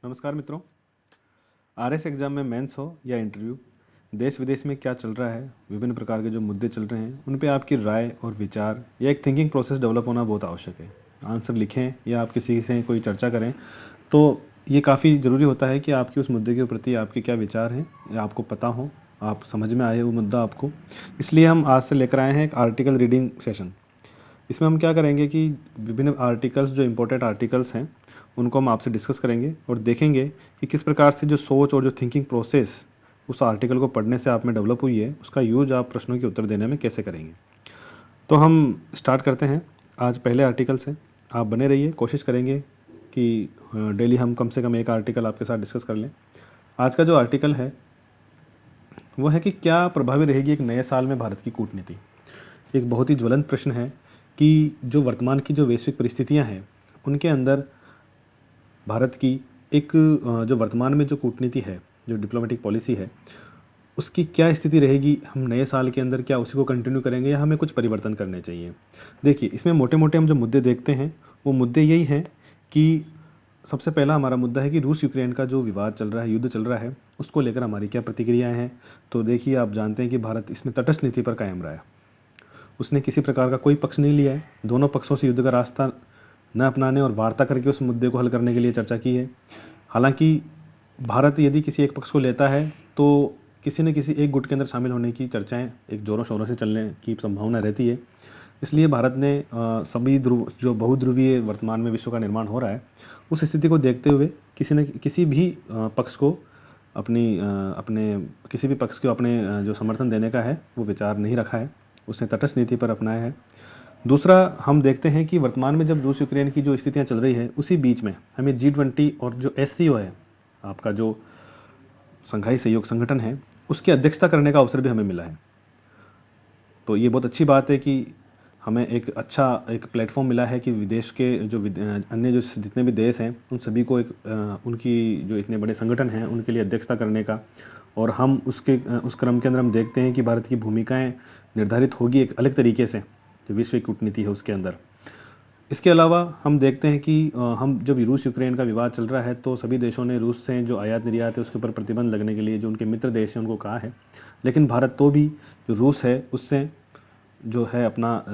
नमस्कार मित्रों। RS exam में मेंस हो या इंटरव्यू, देश विदेश में क्या चल रहा है, विभिन्न प्रकार के जो मुद्दे चल रहे हैं उन पे आपकी राय और विचार या एक थिंकिंग प्रोसेस डेवलप होना बहुत आवश्यक है। आंसर लिखें या आप किसी से कोई चर्चा करें तो ये काफ़ी ज़रूरी होता है कि आपके उस मुद्दे के प्रति आपके क्या विचार हैं या आपको पता हो, आप समझ में आए वो मुद्दा आपको। इसलिए हम आज से लेकर आए हैं एक आर्टिकल रीडिंग सेशन। इसमें हम क्या करेंगे कि विभिन्न आर्टिकल्स, जो इम्पोर्टेंट आर्टिकल्स हैं, उनको हम आपसे डिस्कस करेंगे और देखेंगे कि किस प्रकार से जो सोच और जो थिंकिंग प्रोसेस उस आर्टिकल को पढ़ने से आप में डेवलप हुई है, उसका यूज आप प्रश्नों के उत्तर देने में कैसे करेंगे। तो हम स्टार्ट करते हैं आज पहले आर्टिकल से। आप बने रहिए, कोशिश करेंगे कि डेली हम कम से कम एक आर्टिकल आपके साथ डिस्कस कर लें। आज का जो आर्टिकल है वो है कि क्या प्रभावी रहेगी एक नए साल में भारत की कूटनीति। एक बहुत ही ज्वलंत प्रश्न है कि जो वर्तमान की जो वैश्विक परिस्थितियां हैं उनके अंदर भारत की एक जो वर्तमान में जो कूटनीति है, जो डिप्लोमेटिक पॉलिसी है, उसकी क्या स्थिति रहेगी। हम नए साल के अंदर क्या उसी को कंटिन्यू करेंगे या हमें कुछ परिवर्तन करने चाहिए। देखिए, इसमें मोटे मोटे हम जो मुद्दे देखते हैं वो मुद्दे यही हैं कि सबसे पहला हमारा मुद्दा है कि रूस यूक्रेन का जो विवाद चल रहा है, युद्ध चल रहा है, उसको लेकर हमारी क्या प्रतिक्रियाएं हैं। तो देखिए, आप जानते हैं कि भारत इसमें तटस्थ नीति पर कायम रहा है। उसने किसी प्रकार का कोई पक्ष नहीं लिया है, दोनों पक्षों से युद्ध का रास्ता न अपनाने और वार्ता करके उस मुद्दे को हल करने के लिए चर्चा की है। हालांकि भारत यदि किसी एक पक्ष को लेता है तो किसी न किसी एक गुट के अंदर शामिल होने की चर्चाएं एक जोरों शोरों से चलने की संभावना रहती है। इसलिए भारत ने सभी ध्रुव, जो बहुध्रुवीय वर्तमान में विश्व का निर्माण हो रहा है, उस स्थिति को देखते हुए किसी न किसी भी पक्ष को अपने किसी भी पक्ष को अपने जो समर्थन देने का है वो विचार नहीं रखा है। उसने तटस्थ नीति पर अपनाया है। दूसरा, हम देखते हैं कि वर्तमान में जब रूस यूक्रेन की जो स्थितियां चल रही है, उसी बीच में हमें G20 और जो SCO है, आपका जो संघाई सहयोग संगठन है, उसकी अध्यक्षता करने का अवसर भी हमें मिला है। तो ये बहुत अच्छी बात है कि हमें एक अच्छा एक प्लेटफॉर्म मिला है कि विदेश के जो अन्य जो जितने भी देश हैं उन सभी को उनकी जो इतने बड़े संगठन हैं उनके लिए अध्यक्षता करने का, और हम उस क्रम के अंदर हम देखते हैं कि भारत की भूमिकाएं निर्धारित होगी एक अलग तरीके से जो विश्व कूटनीति है उसके अंदर। इसके अलावा हम देखते हैं कि हम जब रूस यूक्रेन का विवाद चल रहा है तो सभी देशों ने रूस से जो आयात निर्यात है उसके ऊपर प्रतिबंध लगने के लिए जो उनके मित्र देश हैं उनको कहा है। लेकिन भारत तो भी जो रूस है उससे जो है अपना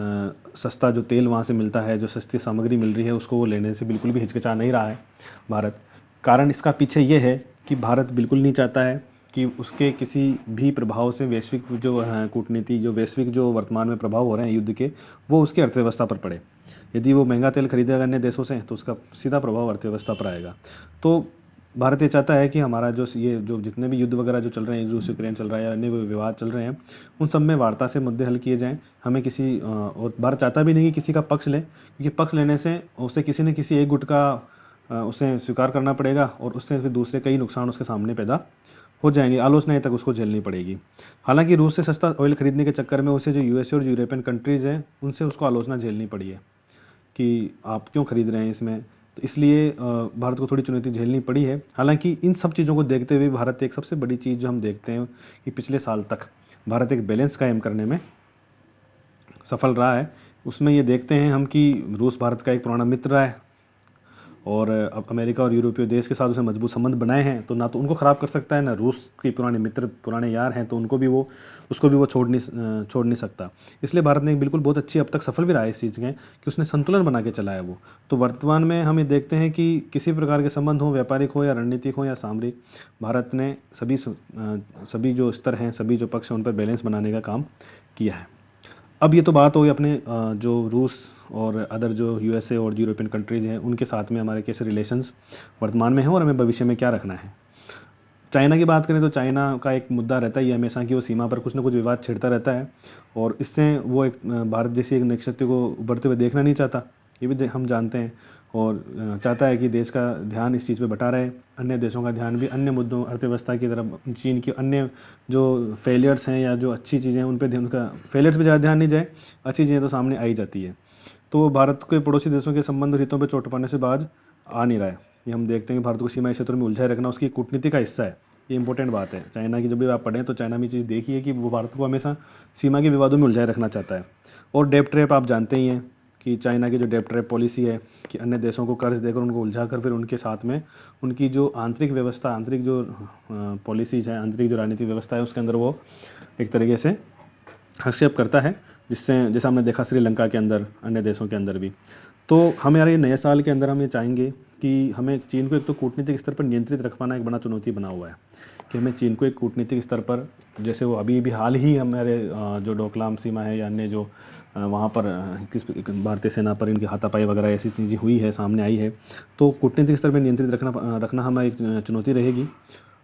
सस्ता जो तेल वहाँ से मिलता है, जो सस्ती सामग्री मिल रही है, उसको वो लेने से बिल्कुल भी हिचकिचा नहीं रहा है भारत। कारण इसका पीछे ये है कि भारत बिल्कुल नहीं चाहता है कि उसके किसी भी प्रभाव से वैश्विक जो कूटनीति, जो वैश्विक जो वर्तमान में प्रभाव हो रहे हैं युद्ध के, वो उसकी अर्थव्यवस्था पर पड़े। यदि वो महंगा तेल खरीदेगा अन्य देशों से तो उसका सीधा प्रभाव अर्थव्यवस्था पर आएगा। तो भारत ये चाहता है कि हमारा जो ये जो जितने भी युद्ध वगैरह जो चल रहे हैं, रूस यूक्रेन चल रहा है या अन्य विवाद चल रहे हैं, उन सब में वार्ता से मुद्दे हल किए जाएं। हमें किसी और भारत चाहता भी नहीं कि किसी का पक्ष ले, क्योंकि पक्ष लेने से उसे किसी न किसी एक गुट का उसे स्वीकार करना पड़ेगा और उससे फिर दूसरे कई नुकसान उसके सामने पैदा हो जाएंगे, आलोचनाएं तक उसको झेलनी पड़ेगी। हालांकि रूस से सस्ता ऑयल खरीदने के चक्कर में उसे जो यूएसए और यूरोपियन कंट्रीज़ हैं उनसे उसको आलोचना झेलनी पड़ी है कि आप क्यों खरीद रहे हैं इसमें। तो इसलिए भारत को थोड़ी चुनौती झेलनी पड़ी है। हालांकि इन सब चीज़ों को देखते हुए भारत एक सबसे बड़ी चीज़ जो हम देखते हैं कि पिछले साल तक भारत एक बैलेंस कायम करने में सफल रहा है। उसमें ये देखते हैं हम कि रूस भारत का एक पुराना मित्र रहा है और अब अमेरिका और यूरोपीय देश के साथ उसे मजबूत संबंध बनाए हैं, तो ना तो उनको ख़राब कर सकता है, ना रूस के पुराने मित्र पुराने यार हैं तो उसको भी वो छोड़ नहीं सकता। इसलिए भारत ने बिल्कुल बहुत अच्छी, अब तक सफल भी रहा है इस चीज़ में कि उसने संतुलन बना के चलाया वो। तो वर्तमान में हम ये देखते हैं कि किसी प्रकार के संबंध हो, व्यापारिक हो या रणनीतिक हो या सामरिक, भारत ने सभी जो स्तर हैं, सभी जो पक्ष हैं, उन पर बैलेंस बनाने का काम किया है। अब ये तो बात हो गई अपने जो रूस और अदर जो यूएसए और यूरोपियन कंट्रीज हैं उनके साथ में हमारे कैसे रिलेशंस वर्तमान में हैं और हमें भविष्य में क्या रखना है। चाइना की बात करें तो चाइना का एक मुद्दा रहता ही है हमेशा कि वो सीमा पर कुछ ना कुछ विवाद छिड़ता रहता है और इससे वो एक भारत जैसी एक नक्षत्र को उभरते हुए देखना नहीं चाहता, ये भी हम जानते हैं। और चाहता है कि देश का ध्यान इस चीज़ पे बटा रहे, अन्य देशों का ध्यान भी अन्य मुद्दों, अर्थव्यवस्था की तरफ, चीन की अन्य जो फेलियर्स हैं या जो अच्छी चीज़ें हैं उन पर उनका फेलियर्स पे ज़्यादा ध्यान नहीं जाए, अच्छी चीज़ें तो सामने आई जाती है। तो भारत के पड़ोसी देशों के संबंध हितों पर चोट पाने से बाज आ नहीं रहा है। ये हम देखते हैं कि भारत को सीमाई क्षेत्रों में उलझाए रखना उसकी कूटनीति का हिस्सा है। ये इंपॉर्टेंट बात है। चाइना की जब भी आप पढ़ें तो चाइना में चीज़ देखिए कि वो भारत को हमेशा सीमा के विवादों में उलझाए रखना चाहता है। और डेप ट्रैप आप जानते ही हैं कि चाइना की जो डेब्ट ट्रैप पॉलिसी है कि अन्य देशों को कर्ज देकर उनको उलझाकर फिर उनके साथ में उनकी जो आंतरिक व्यवस्था, आंतरिक जो पॉलिसीज है, आंतरिक जो राजनीतिक व्यवस्था है उसके अंदर वो एक तरीके से हस्तक्षेप करता है, जिससे जैसा हमने देखा श्रीलंका के अंदर, अन्य देशों के अंदर भी। तो हम यार ये नए साल के अंदर हम ये चाहेंगे कि हमें चीन को एक तो कूटनीतिक स्तर पर नियंत्रित रख पाना एक बड़ा चुनौती बना हुआ है, कि हमें चीन को एक कूटनीतिक स्तर पर, जैसे वो अभी भी हाल ही हमारे जो डोकलाम सीमा है या अन्य जो वहाँ पर किस भारतीय सेना पर इनकी हाथापाई वगैरह ऐसी चीज़ें हुई है, सामने आई है, तो कूटनीतिक स्तर पर नियंत्रित रखना हमें एक चुनौती रहेगी।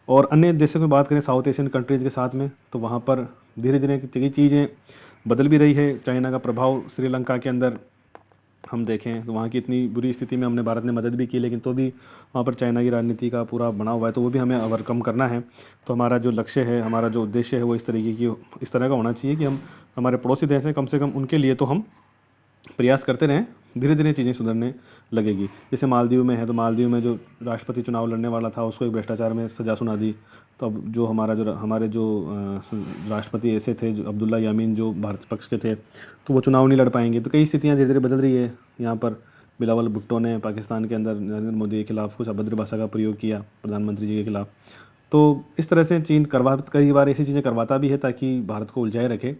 और अन्य देशों की बात करें साउथ एशियन कंट्रीज़ के साथ में, तो वहाँ पर धीरे धीरे कई चीज़ें बदल भी रही है। चाइना का प्रभाव श्रीलंका के अंदर हम देखें तो वहाँ की इतनी बुरी स्थिति में हमने भारत ने मदद भी की, लेकिन तो भी वहाँ पर चाइना की राजनीति का पूरा बना हुआ है, तो वो भी हमें ओवरकम करना है। तो हमारा जो लक्ष्य है, हमारा जो उद्देश्य है वो इस तरह का होना चाहिए कि हम हमारे पड़ोसी देश हैं, कम से कम उनके लिए तो हम प्रयास करते रहें, धीरे धीरे चीज़ें सुधरने लगेगी। जैसे मालदीव में है, तो मालदीव में जो राष्ट्रपति चुनाव लड़ने वाला था उसको एक भ्रष्टाचार में सजा सुना दी, तो अब जो हमारे जो राष्ट्रपति ऐसे थे, जो अब्दुल्ला यामीन जो भारत पक्ष के थे, तो वो चुनाव नहीं लड़ पाएंगे। तो कई स्थितियाँ धीरे धीरे बदल रही है। यहाँ पर बिलावल भुट्टो ने पाकिस्तान के अंदर नरेंद्र मोदी के खिलाफ कुछ अभद्र भाषा का प्रयोग किया, प्रधानमंत्री जी के खिलाफ। तो इस तरह से चीन कई बार ऐसी चीज़ें करवाता भी है ताकि भारत को उलझाए रखे।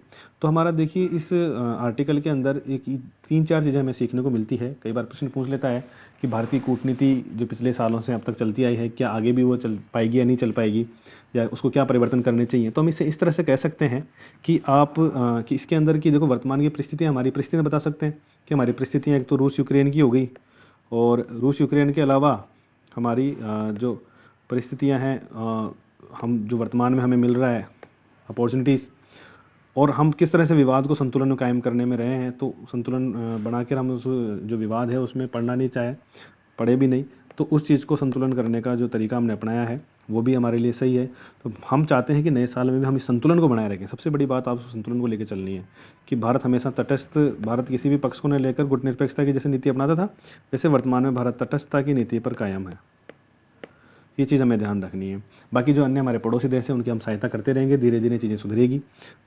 तो हमारा देखिए इस आर्टिकल के अंदर एक 3-4 चीज़ें हमें सीखने को मिलती है। कई बार प्रश्न पूछ लेता है कि भारतीय कूटनीति जो पिछले सालों से अब तक चलती आई है, क्या आगे भी वो चल पाएगी या नहीं चल पाएगी, या उसको क्या परिवर्तन करने चाहिए। तो हम इसे इस तरह से कह सकते हैं कि कि इसके अंदर की देखो वर्तमान की परिस्थितियाँ, हमारी परिस्थितियाँ बता सकते हैं कि हमारी परिस्थितियाँ एक तो रूस यूक्रेन की हो गई, और रूस यूक्रेन के अलावा हमारी जो परिस्थितियां हैं, हम जो वर्तमान में हमें मिल रहा है अपॉर्चुनिटीज़, और हम किस तरह से विवाद को संतुलन में कायम करने में रहे हैं। तो संतुलन बनाकर हम उस जो विवाद है उसमें पढ़ना नहीं चाहे, पढ़े भी नहीं, तो उस चीज़ को संतुलन करने का जो तरीका हमने अपनाया है वो भी हमारे लिए सही है। तो हम चाहते हैं कि नए साल में भी हम इस संतुलन को बनाए रखें। सबसे बड़ी बात आप संतुलन को लेकर चलनी है कि भारत हमेशा तटस्थ, भारत किसी भी पक्ष को न लेकर गुटनिरपेक्षता की जैसे नीति अपनाता था, वैसे वर्तमान में भारत तटस्थता की नीति पर कायम है। ये चीज़ हमें ध्यान रखनी है। बाकी जो अन्य हमारे पड़ोसी देश हैं उनकी हम सहायता करते रहेंगे, धीरे धीरे चीज़ें सुधरेगी।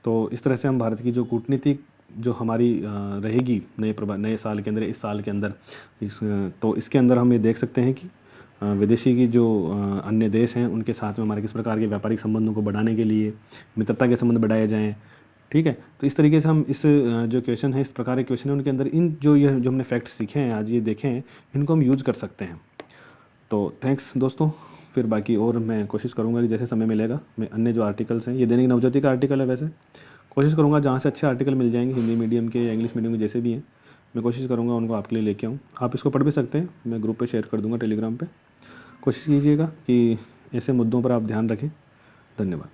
तो इस तरह से हम भारत की जो कूटनीति जो हमारी रहेगी नए साल के अंदर, इस साल के अंदर, तो इसके अंदर हम ये देख सकते हैं कि विदेशी की जो अन्य देश हैं उनके साथ में हमारे किस प्रकार के व्यापारिक संबंधों को बढ़ाने के लिए मित्रता के संबंध बढ़ाए जाएँ। ठीक है, तो इस तरीके से हम इस जो क्वेश्चन है, इस प्रकार के क्वेश्चन है, उनके अंदर जो हमने फैक्ट्स सीखे हैं आज, ये देखे हैं, इनको हम यूज कर सकते हैं। तो थैंक्स दोस्तों। फिर बाकी और मैं कोशिश करूंगा कि जैसे समय मिलेगा मैं अन्य जो आर्टिकल्स हैं, ये दैनिक नवज्योति का आर्टिकल है, वैसे कोशिश करूंगा जहाँ से अच्छे आर्टिकल मिल जाएंगे हिंदी मीडियम के या इंग्लिश मीडियम के जैसे भी हैं, मैं कोशिश करूंगा उनको आपके लिए लेके आऊँ। आप इसको पढ़ भी सकते हैं, मैं ग्रुप पे शेयर कर दूंगा टेलीग्राम पे। कोशिश कीजिएगा कि ऐसे मुद्दों पर आप ध्यान रखें। धन्यवाद।